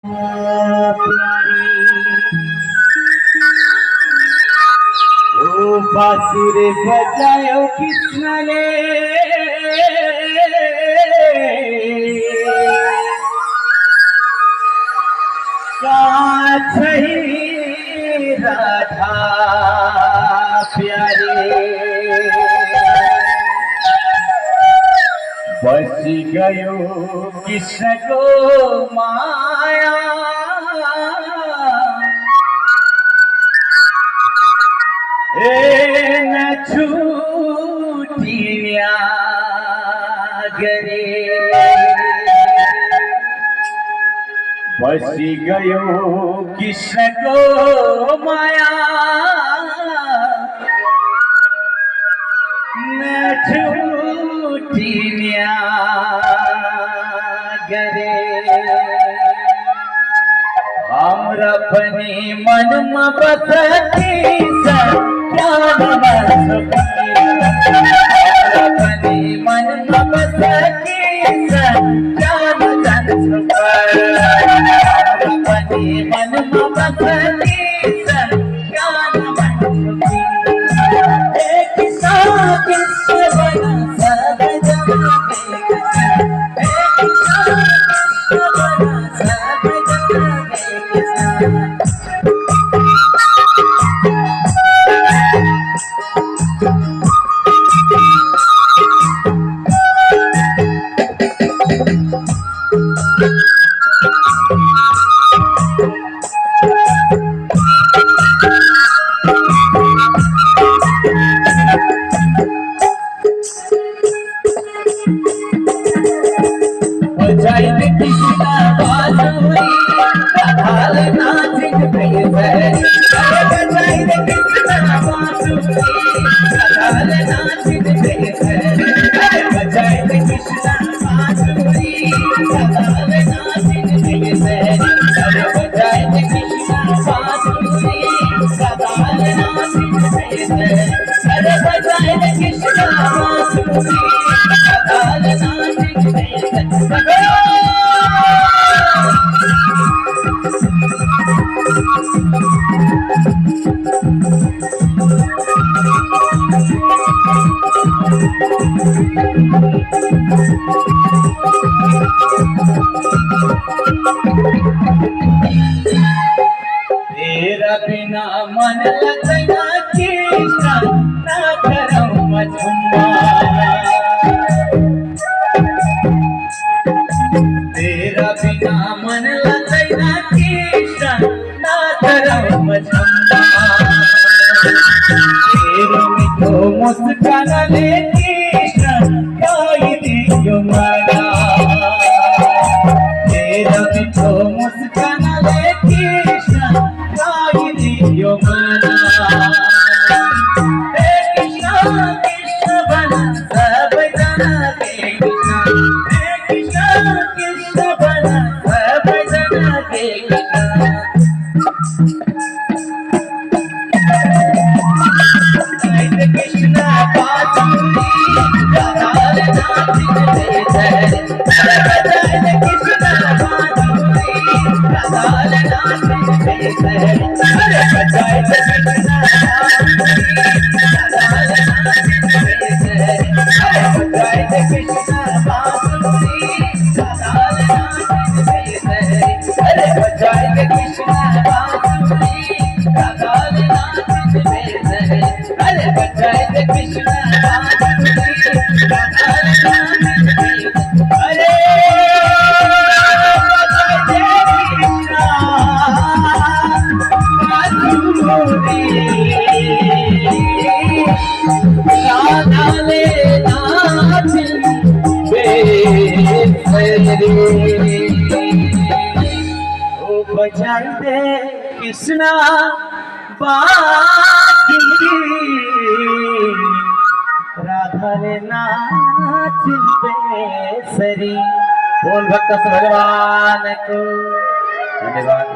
प्यारे ओ बांसुरी बजायो कृष्ण ने साथ ही राधा प्यारे बस गयो कृष्ण को माया न छूटी गरे बस गयो कृष्ण को माया न छूटी गरे हमरा अपने मन में बसती अपने मन में बसती अपने मन में बसती तेरा बिना मन लगना कृष्ण ना करो मझुमा तेरा बिना मन लगना कृष्ण ना करो मझुमा तेरे मिठो मुस्कान ले कृष्ण कोई दियो मना तेरा मिठो मुस्कान ले कृष्ण कोई दियो मना कृष्ण कृष्ण बना सब जना के कृष्ण कृष्ण बना सब जना के बजाई दे कृष्णा बांसुरी राधा रे नाच बेसरी। बोल भक्त भगवान को धन्यवाद।